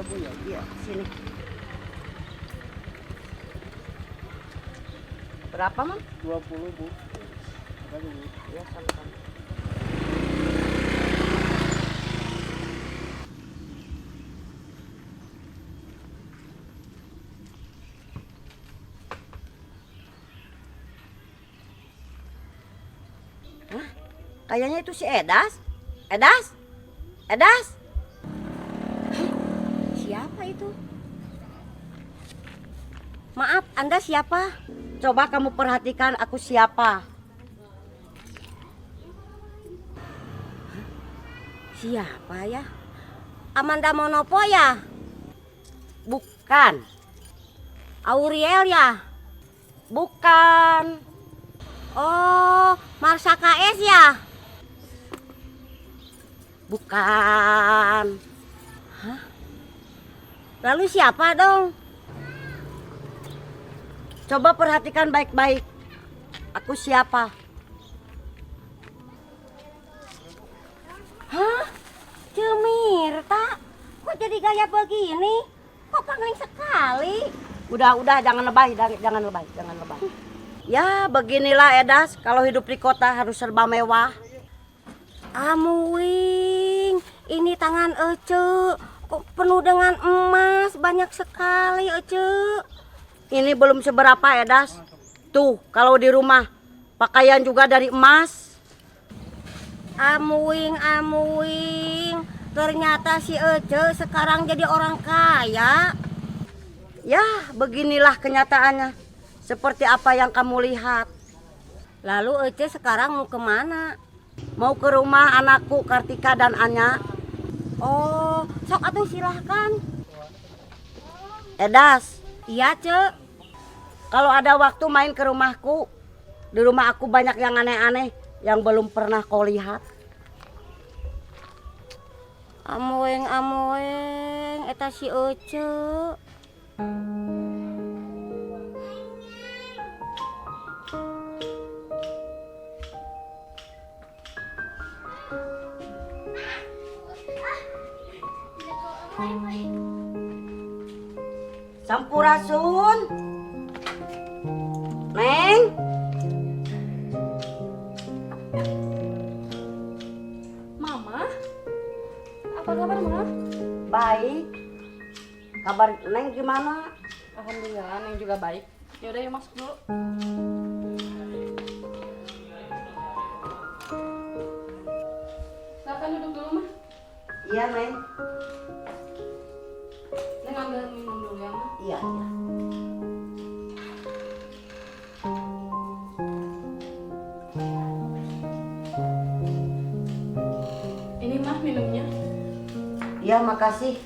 ya Bu ya. Iya, sini. Berapa, Mang? 20 Bu. Makasih Bu. Ya, sama-sama. Hah? Kayaknya itu si Edas. Edas? Edas? Hah? Siapa itu? Maaf, Anda siapa? Coba kamu perhatikan aku siapa. Hah? Siapa ya? Amanda Monopo ya? Bukan. Auriel ya? Bukan. Oh, Marsha KS ya? Bukan. Hah? Lalu siapa dong? Coba perhatikan baik-baik. Aku siapa? Hah? Cemirta? Kok jadi gaya begini? Kok pangling sekali? Udah, jangan lebay, jangan lebay. Ya, beginilah Edas, kalau hidup di kota harus serba mewah. Amuing, ini tangan Ece, kok penuh dengan emas, banyak sekali Ece. Ini belum seberapa Edas. Tuh, kalau di rumah, pakaian juga dari emas. Amuing, ternyata si Ece sekarang jadi orang kaya. Ya, beginilah kenyataannya. Seperti apa yang kamu lihat. Lalu Ece sekarang mau kemana? Mau ke rumah anakku Kartika dan Anya. Oh, sok atuh silahkan. Edas. Iya, Cek. Kalau ada waktu main ke rumahku. Di rumah aku banyak yang aneh-aneh yang belum pernah kau lihat. Amoeng, eta si Ece. Sampurasun. Neng. Mama, apa kabar Mama? Baik. Kabar Neng gimana? Alhamdulillah, Neng juga baik. Yaudah yuk masuk dulu. Silakan duduk dulu mah. Iya Neng. Neng ambil minum dulu ya mah. Iya. Ini mah minumnya. Iya makasih.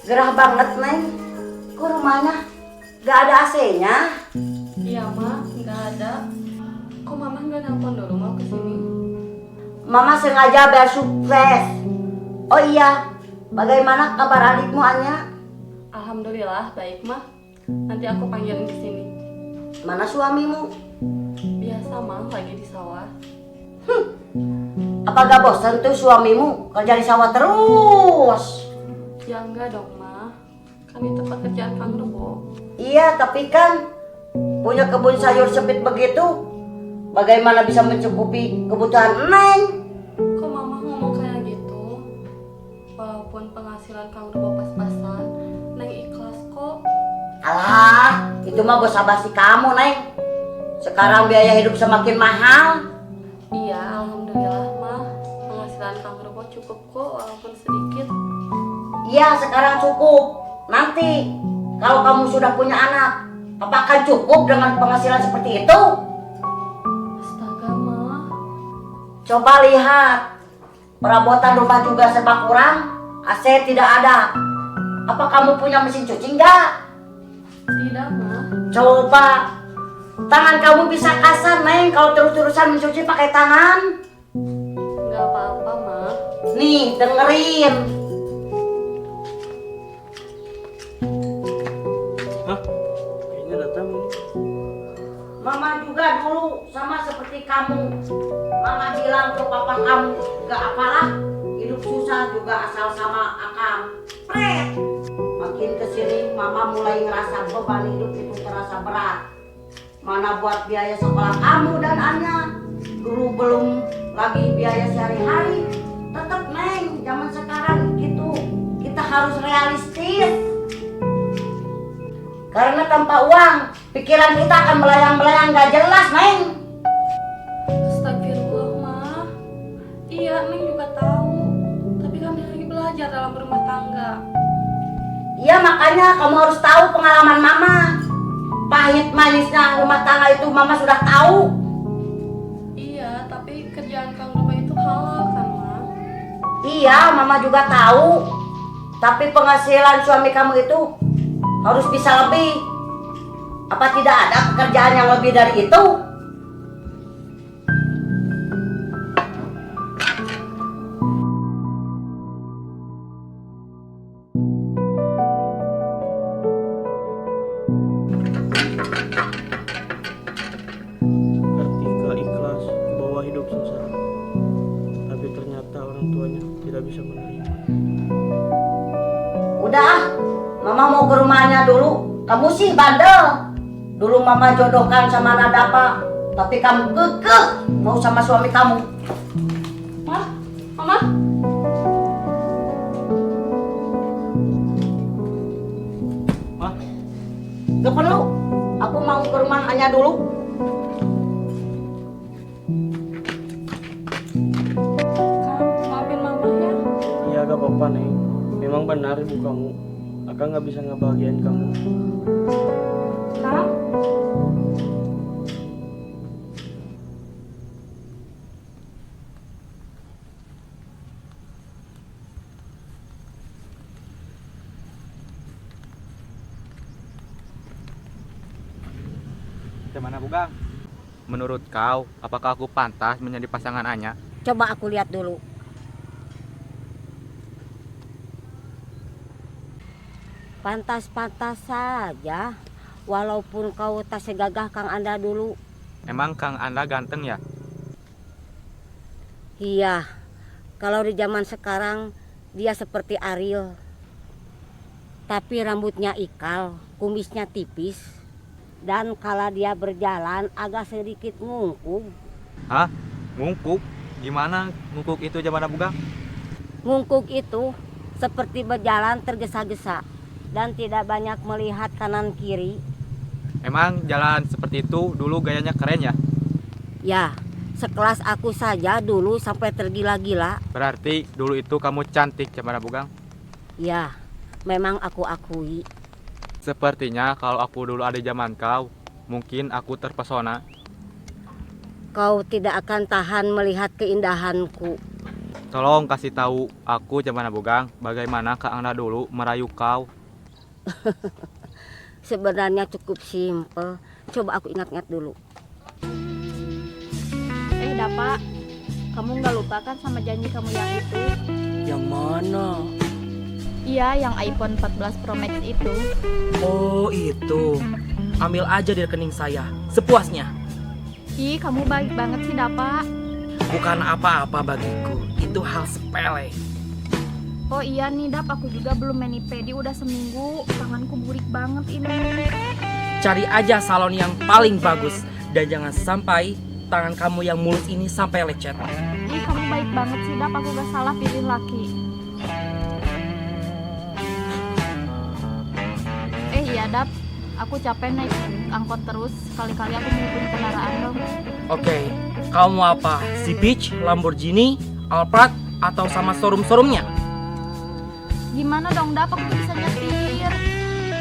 Gerah banget Neng. Kok rumahnya gak ada AC-nya? Iya mah, nggak ada. Kok Mama nggak nelpon dulu mau kesini? Mama sengaja biar sukses. Oh iya, bagaimana kabar adikmu Anya? Alhamdulillah baik mah. Nanti aku panggilin kesini. Mana suamimu? Biasa mah lagi di sawah. Apa gak bosan tuh suamimu kerja di sawah terus? Ya enggak dong mah. Kan itu pekerjaan Kang Rebo. Iya, tapi kan punya kebun sayur sempit begitu, bagaimana bisa mencukupi kebutuhan Neng? Kok Mama ngomong kayak gitu? Walaupun penghasilan Kang Rebo pas-pasan, Neng ikhlas kok. Alah, itu mah basa-basi kamu Neng. Sekarang biaya hidup semakin mahal. Iya, alhamdulillah mah. Penghasilan Kang Rebo cukup kok walaupun sedikit. Iya, sekarang cukup. Nanti kalau kamu sudah punya anak, apakah cukup dengan penghasilan seperti itu? Astaga mah. Coba lihat, perabotan rumah juga serba kurang, AC tidak ada. Apa kamu punya mesin cuci enggak? Tidak mah. Coba, tangan kamu bisa kasar Neng kalau terus-terusan mencuci pakai tangan. Nggak apa-apa mah. Nih, dengerin. Hah? Kayaknya datang ini. Mama juga dulu sama seperti kamu. Mama bilang ke papa kamu, gak apalah, hidup hidup susah juga asal sama akang. Pret. Makin kesini mama mulai ngerasa beban hidup itu terasa berat. Mana buat biaya sekolah kamu dan Anya. Dulu belum lagi biaya sehari-hari. Tetap Neng, zaman sekarang gitu. Kita harus realistis. Karena tanpa uang, pikiran kita akan melayang-melayang gak jelas, Neng. Astagfirullah, Ma. Iya, Neng juga tahu. Tapi kami lagi belajar dalam berumah tangga. Iya, makanya kamu harus tahu pengalaman Mama. Pahit manisnya rumah tangga itu Mama sudah tahu. Iya, tapi kerjaan Kang Roma itu halal kan, Ma? Iya, Mama juga tahu. Tapi penghasilan suami kamu itu harus bisa lebih. Apa tidak ada pekerjaan yang lebih dari itu? Kartika ikhlas bahwa hidup susah, tapi ternyata orang tuanya tidak bisa menerima. Udah, Mama mau ke rumahnya dulu. Kamu sih bandel. Dulu Mama jodohkan sama Nadapa, tapi kamu kekeh mau sama suami kamu. Ma, Mama. Mah, Gak perlu. Aku mau ke rumah Anya dulu. Kang, maafin Mama ya. iya gak apa-apa Neng. Memang benar ibu kamu. Akang gak bisa ngebahagiain kamu. Kang, Gimana Bugang? Menurut kau, apakah aku pantas menjadi pasangan Anya? Coba aku lihat dulu. Pantas-pantas saja. Walaupun kau tak segagah Kang Anda dulu. Emang Kang Anda ganteng ya? Iya. Kalau di zaman sekarang dia seperti Ariel. Tapi rambutnya ikal, kumisnya tipis. Dan kala dia berjalan agak sedikit ngungkung. Hah? Ngungkuk? Gimana ngungkuk itu Gimana Bugang? Ngungkung itu seperti berjalan tergesa-gesa dan tidak banyak melihat kanan kiri. Emang jalan seperti itu dulu gayanya keren ya? Ya, sekelas aku saja dulu sampai tergila-gila. Berarti dulu itu kamu cantik Gimana Bugang? Ya, memang aku akui. Sepertinya kalau aku dulu ada zaman kau, mungkin aku terpesona. Kau tidak akan tahan melihat keindahanku. Tolong kasih tahu aku Gimana Bugang, bagaimana Kang Anda dulu merayu kau? Sebenarnya cukup simpel. Coba aku ingat-ingat dulu. Dapa, kamu nggak lupa kan sama janji kamu yang itu? Yang mana? Iya, yang iPhone 14 Pro Max itu. Oh itu, ambil aja di rekening saya, sepuasnya. Ih, kamu baik banget sih Dapa. Bukan apa-apa bagiku, itu hal sepele. Oh iya nih Dap, aku juga belum mani pedi udah seminggu. Tanganku burik banget ini. Cari aja salon yang paling bagus, dan jangan sampai tangan kamu yang mulus ini sampai lecet. Ih, kamu baik banget sih Dap, aku gak salah pilih laki. Iya Dap, aku capek naik angkot terus. Kali-kali aku mau punya kendaraan dong. Oke, kamu mau apa? Si Beach, Lamborghini, Alphard, atau sama showroom-showroomnya? Gimana dong Dap, aku bisa nyetir.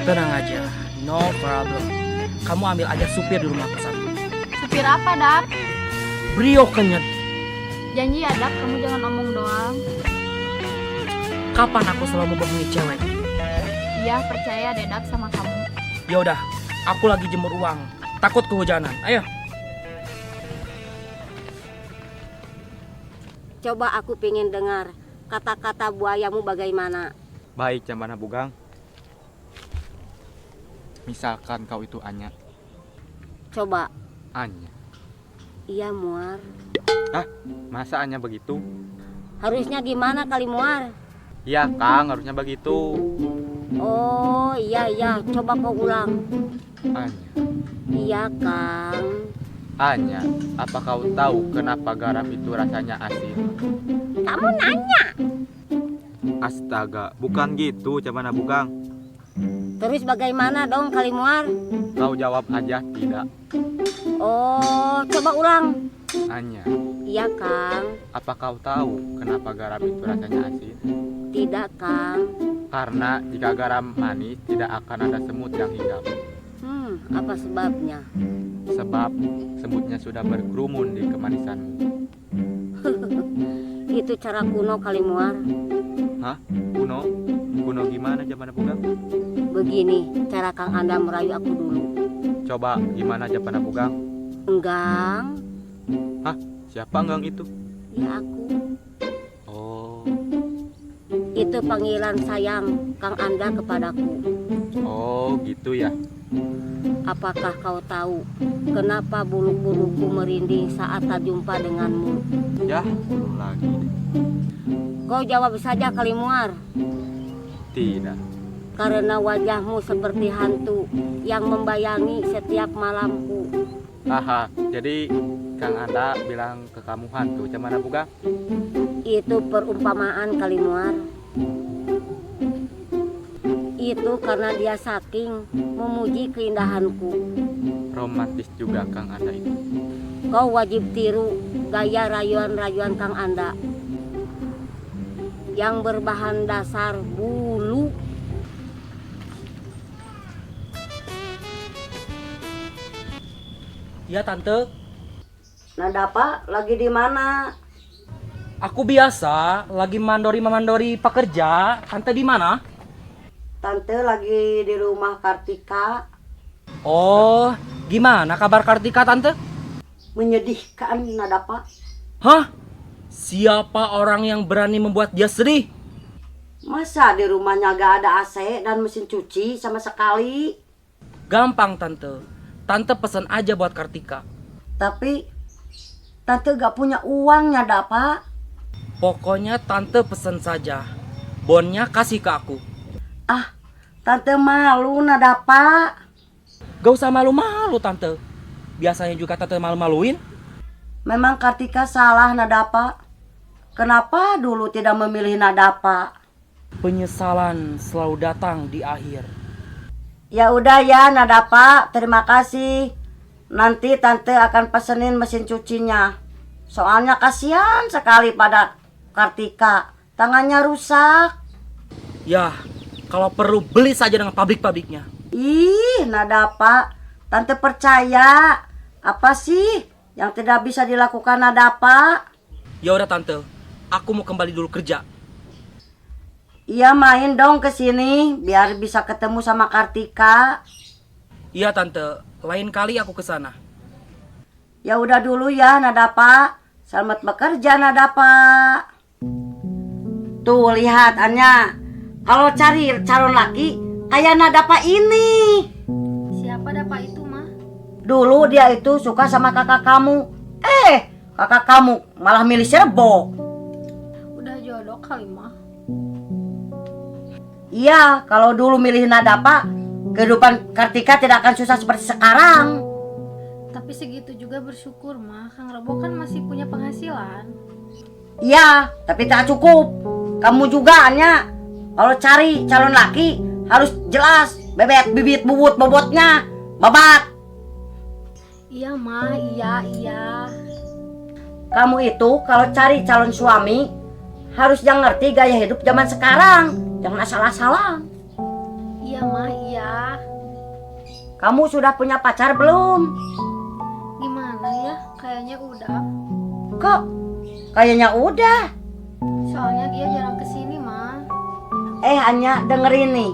Tenang aja, no problem. Kamu ambil aja supir di rumahku satu. Supir apa Dap? Brio kenyet. Janji ya Dap, kamu jangan omong doang. Kapan aku selalu membohongi cewek? Iya, percaya deh Dap sama kamu. Ya udah, aku lagi jemur uang. Takut kehujanan. Ayo. Coba aku pengen dengar kata-kata buayamu bagaimana. Baik Gimana Bugang. Misalkan kau itu Anya. Coba. Anya? Iya Muar. Hah? Masa Anya begitu? Harusnya gimana Kali Muar? Iya Kang, harusnya begitu. Oh iya, coba kau ulang. Anya, Iya Kang. Anya, apa kau tahu kenapa garam itu rasanya asin? Kamu nanya. Astaga, bukan gitu Camana Bugang. Terus bagaimana dong Kali Muar? Kau jawab aja tidak. Oh, coba ulang. Anya, Iya Kang. apa kau tahu kenapa garam itu rasanya asin? Tidak Kang. Karena jika garam manis tidak akan ada semut yang hinggap. Apa sebabnya? Sebab semutnya sudah berkerumun di kemanisanmu. Itu cara kuno Kali Muar. Hah? Kuno? Kuno gimana Camana Bugang? Begini cara Kang Anda merayu aku dulu. Coba gimana Camana Bugang? Enggang. Hah? Siapa Enggang itu? Ya aku. Oh, Itu panggilan sayang Kang Anda kepadaku. oh gitu ya. Apakah kau tahu kenapa bulu-buluku merinding saat tak jumpa denganmu? Ya, belum lagi. Kau jawab saja Kali Muar. Tidak. Karena wajahmu seperti hantu yang membayangi setiap malamku. Haha, jadi Kang Anda bilang ke kamu hantu Camana Bugang? Itu perumpamaan Kali Muar. Itu karena dia saking memuji keindahanku. Romantis juga Kang Anda itu. Kau wajib tiru gaya rayuan-rayuan Kang Anda yang berbahan dasar bulu. Ya tante, Nada Pak, lagi di mana? aku biasa lagi mandori pekerja. Tante di mana? Tante lagi di rumah Kartika. Oh, gimana kabar Kartika tante? Menyedihkan Nada Pak. Hah? Siapa orang yang berani membuat dia sedih? Masa di rumahnya gak ada AC dan mesin cuci sama sekali? Gampang tante. Tante pesan aja buat Kartika. Tapi Tante gak punya uang Nada Pak. Pokoknya tante pesan saja. Bonnya kasih ke aku. Ah, Tante malu Nada Pak. Gak usah malu-malu tante. Biasanya juga tante malu-maluin. Memang Kartika salah Nada Pak. Kenapa dulu tidak memilih Nada Pak? Penyesalan selalu datang di akhir. Ya udah ya Nada Pak, terima kasih. Nanti Tante akan pesenin mesin cucinya. Soalnya kasihan sekali pada Kartika. Tangannya rusak. Ya, kalau perlu beli saja dengan pabrik-pabriknya. Ih, Nada Pak, Tante percaya. Apa sih yang tidak bisa dilakukan Nada Pak? Ya udah tante, aku mau kembali dulu kerja. Iya, main dong ke sini biar bisa ketemu sama Kartika. Iya tante, lain kali aku ke sana. Ya udah dulu ya Nada Pak. Selamat bekerja Nada Pak. Tuh lihat Anya, kalau cari calon laki kayak Nada Pak ini. Siapa Dapa itu, mah? Dulu dia itu suka sama kakak kamu. Kakak kamu malah milih Serbo. Udah jodoh kali, mah. Iya, kalau dulu milih Nada Pak, kehidupan Kartika tidak akan susah seperti sekarang. Tapi segitu juga bersyukur, mah. Kang Rebo kan masih punya penghasilan. Iya, tapi tak cukup. Kamu juga Anya, kalau cari calon laki harus jelas bebet bibit bubut bobotnya, babat. Iya, mah. Iya. Kamu itu kalau cari calon suami harus yang ngerti gaya hidup zaman sekarang. Jangan asal-asalan. Iya, mah. Iya. Kamu sudah punya pacar belum? Gimana ya? Kayaknya udah. Kok kayaknya udah. Soalnya dia jarang kesini, mah. Anya dengerin nih.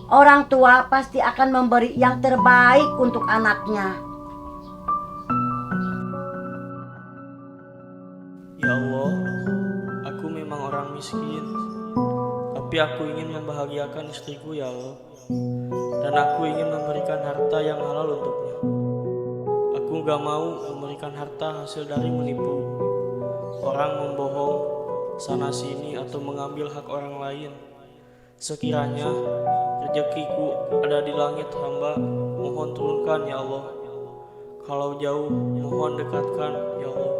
Orang tua pasti akan memberi yang terbaik untuk anaknya. Ya Allah, aku memang orang miskin, tapi aku ingin membahagiakan istriku ya Allah. Dan aku ingin memberikan harta yang halal untuknya. Aku gak mau memberikan harta hasil dari menipu, orang membohong, sana-sini atau mengambil hak orang lain. Sekiranya rezekiku ada di langit hamba, mohon turunkan ya Allah. Kalau jauh, mohon dekatkan ya Allah.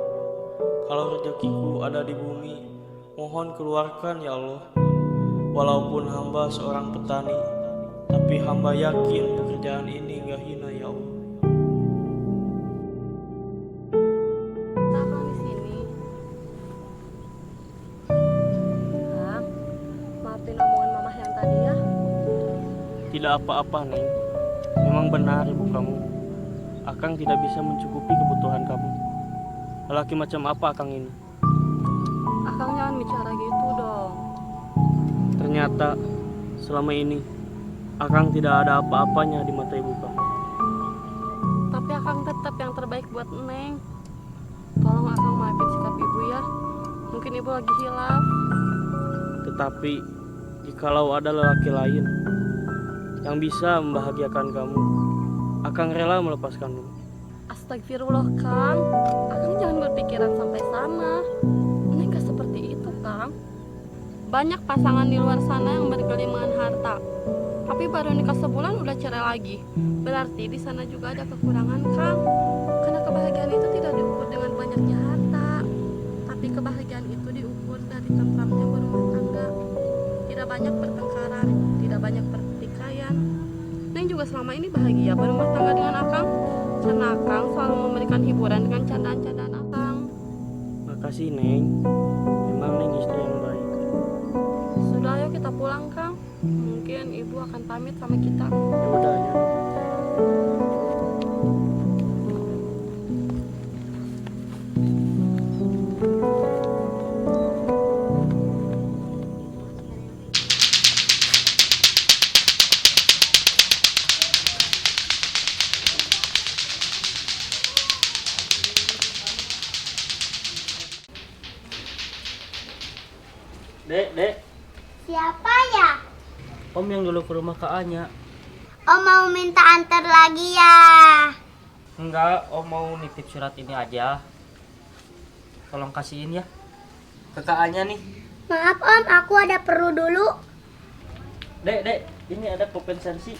Kalau rezekiku ada di bumi, mohon keluarkan ya Allah. Walaupun hamba seorang petani, tapi hamba yakin pekerjaan ini gak hina ya Allah. Akang di sini. Kang, maafin omongan mamah yang tadi ya. Tidak apa-apa, Neng. Memang benar ibu kamu. Akang tidak bisa mencukupi kebutuhan kamu. Lelaki macam apa Akang ini? Akang jangan bicara gitu dong. Ternyata selama ini Akang tidak ada apa-apanya di mata ibu kamu. Tapi Akang tetap yang terbaik buat Neng. Tolong Akang maafin sikap ibu ya. Mungkin ibu lagi hilaf. Tetapi jikalau ada lelaki lain yang bisa membahagiakan kamu, Akang rela melepaskanmu. Astagfirullah Kang. Akang jangan berpikiran sampai sana. Neng gak seperti itu Kang. Banyak pasangan di luar sana yang bergelimangan harta, tapi baru nikah sebulan udah cerai lagi. Berarti di sana juga ada kekurangan Kang. Karena kebahagiaan itu tidak diukur dengan banyaknya harta, tapi kebahagiaan itu diukur dari tentramnya berumah tangga. Tidak banyak pertengkaran, tidak banyak pertikaian. Neng juga selama ini bahagia berumah tangga dengan Akang, karena Akang selalu memberikan hiburan dengan candaan-candaan Akang. Makasih Neng. Memang Neng istri yang baik. Sudah, ayo kita pulang Kang. Mungkin ibu akan pamit sama kita. Ya udah ya. Dek. Siapa ya? Om yang dulu ke rumah Kak Anya. Om mau minta antar lagi ya? Enggak, Om mau nitip surat ini aja. Tolong kasihin ya. Kakaknya nih. Maaf Om, aku ada perlu dulu. Dek, ini ada kompensasi.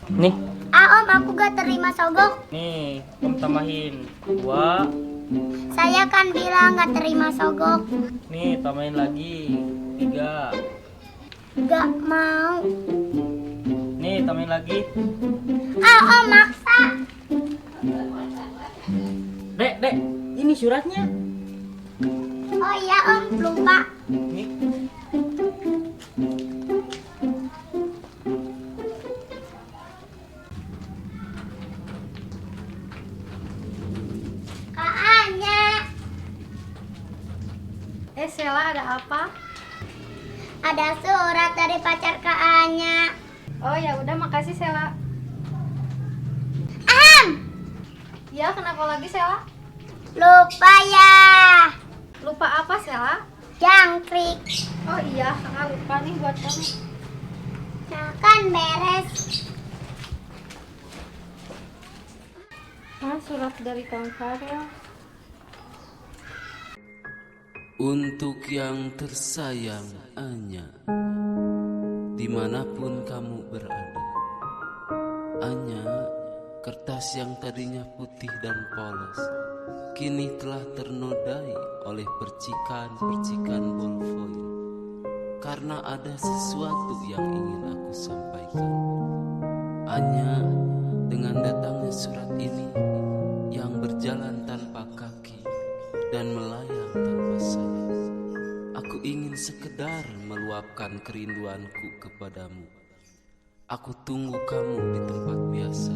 Nih, Ah Om, aku gak terima sogok. nih, Om tambahin 2. Saya kan bilang gak terima sogok. Nih, tambahin lagi 3. Gak mau. Nih, tambahin lagi. Ah Om, maksa. Dek, ini suratnya. Oh iya Om, lupa. Nih. Kak Anya. Sela, ada apa? Ada surat dari pacar Kak Anya. Oh ya udah, makasih Sela. Ahem, Ya, kenapa lagi Sela? lupa ya. Lupa apa Sela? Jangkrik. Oh iya, kakak lupa nih buat kamu. Nah kan beres. Surat dari Kang Farel. Untuk yang tersayang Anya, dimanapun kamu berada, Anya, kertas yang tadinya putih dan polos, kini telah ternodai oleh percikan-percikan ballpoint. Karena ada sesuatu yang ingin aku sampaikan. Anya, dengan datangnya surat ini yang berjalan tanpa kaki dan melayang tanpa sayap, aku ingin sekedar meluapkan kerinduanku kepadamu. Aku tunggu kamu di tempat biasa.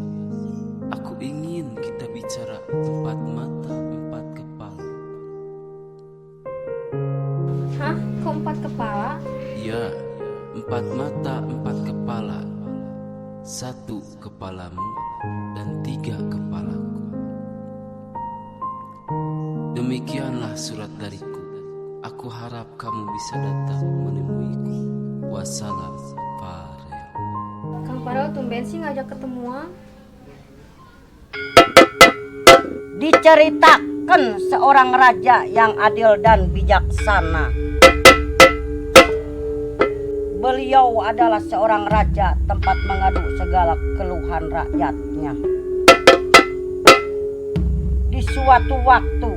Aku ingin kita bicara 4 mata 4 kepala. Hah? Kok 4 kepala? Ya, 4 mata 4 kepala. 1 kepalamu dan 3 kepalaku. Demikianlah surat dariku. Aku harap kamu bisa datang menemuiku. Wassalam, Farel. Kang Farel tumben sih ngajak ketemuan. Dicerita Kan seorang raja yang adil dan bijaksana. Beliau adalah seorang raja tempat mengadu segala keluhan rakyatnya. Di suatu waktu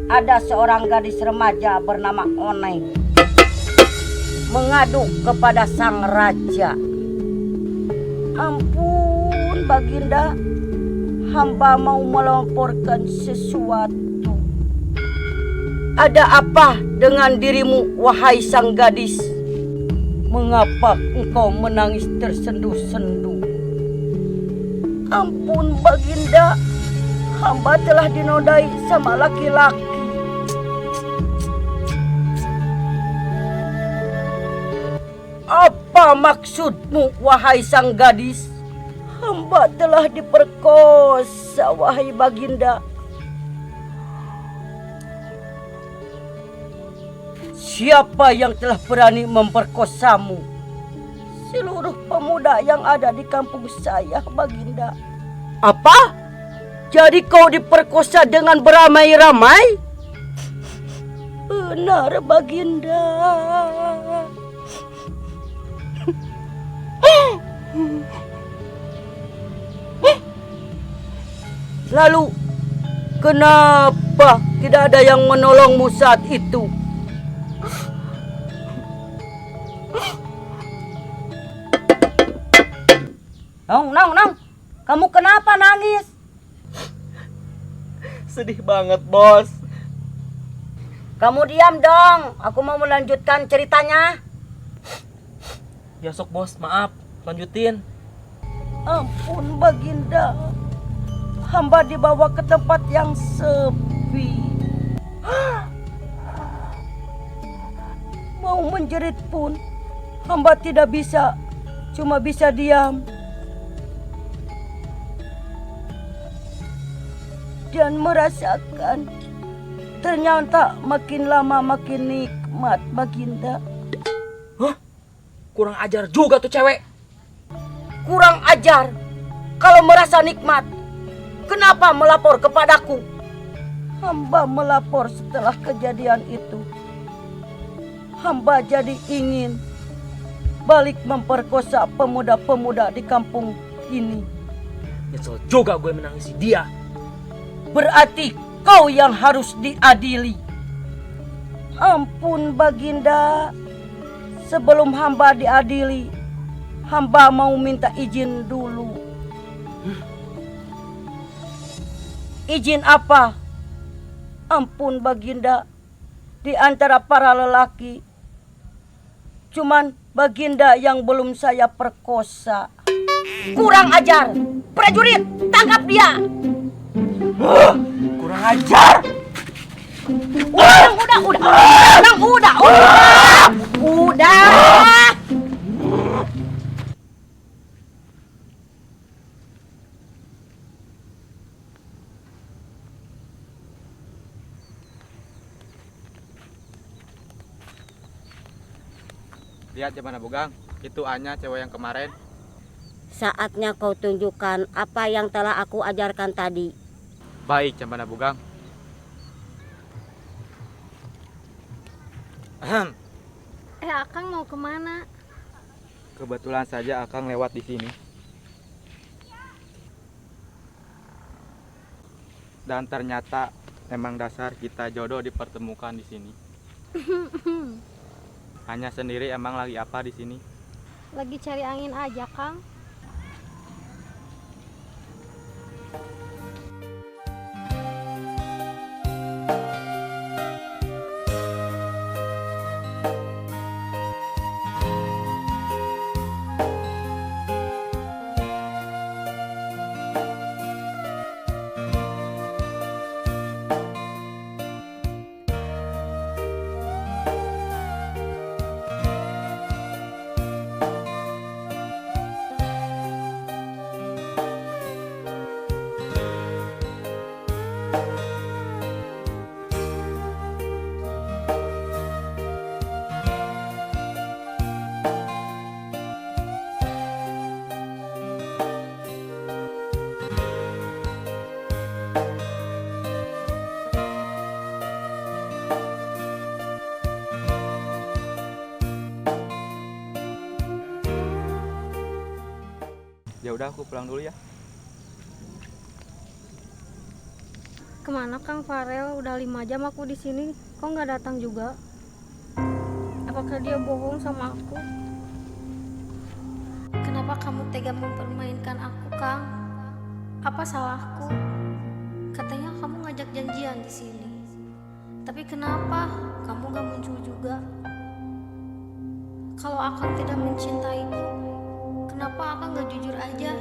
ada seorang gadis remaja bernama Oneng mengadu kepada sang raja. Ampun Baginda, hamba mau melaporkan sesuatu. Ada apa dengan dirimu, wahai sang gadis? Mengapa engkau menangis tersendu-sendu? Ampun Baginda, hamba telah dinodai sama laki-laki. Apa maksudmu, wahai sang gadis? Hamba telah diperkosa, wahai Baginda. Siapa yang telah berani memperkosamu? Seluruh pemuda yang ada di kampung saya, Baginda. Apa? Jadi kau diperkosa dengan beramai-ramai? Benar, Baginda. Lalu, kenapa tidak ada yang menolongmu saat itu? Nong, kamu kenapa nangis? Sedih banget, Bos. Kamu diam dong, aku mau melanjutkan ceritanya. Ya sok, Bos, maaf. Lanjutin. Ampun Baginda, hamba dibawa ke tempat yang sepi. Mau menjerit pun hamba tidak bisa, cuma bisa diam dan merasakan. Ternyata makin lama makin nikmat, Baginda. Hah? Kurang ajar juga tuh cewek. Kurang ajar. Kalau merasa nikmat, kenapa melapor kepadaku? Hamba melapor setelah kejadian itu. Hamba jadi ingin balik memperkosa pemuda-pemuda di kampung ini. Nyesel juga gue menangisi dia. Berarti kau yang harus diadili. Ampun Baginda, sebelum hamba diadili, hamba mau minta izin dulu. Izin apa? Ampun Baginda, di antara para lelaki, cuman Baginda yang belum saya perkosa. Kurang ajar, prajurit, tangkap dia. Kurang ajar. Udah. Lihat Cempana Bogang, itu Anya cewek yang kemarin. Saatnya kau tunjukkan apa yang telah aku ajarkan tadi. Baik Cempana Bogang. Akang mau kemana? Kebetulan saja Akang lewat di sini. Dan ternyata memang dasar kita jodoh dipertemukan di sini. Hanya sendiri emang lagi apa di sini? Lagi cari angin aja, Kang. udah aku pulang dulu ya. Kemana Kang Farel? Udah 5 jam aku di sini, kok nggak datang juga? Apakah dia bohong sama aku? Kenapa kamu tega mempermainkan aku, Kang? Apa salahku? Katanya kamu ngajak janjian di sini. Tapi kenapa kamu gak muncul juga? Kalau Akang tidak mencintaiku, kenapa Akang gak jujur aja?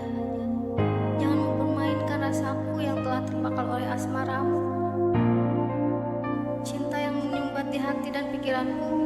Jangan mempermainkan rasaku yang telah terbakar oleh asmaramu. Cinta yang menyumbat di hati dan pikiranku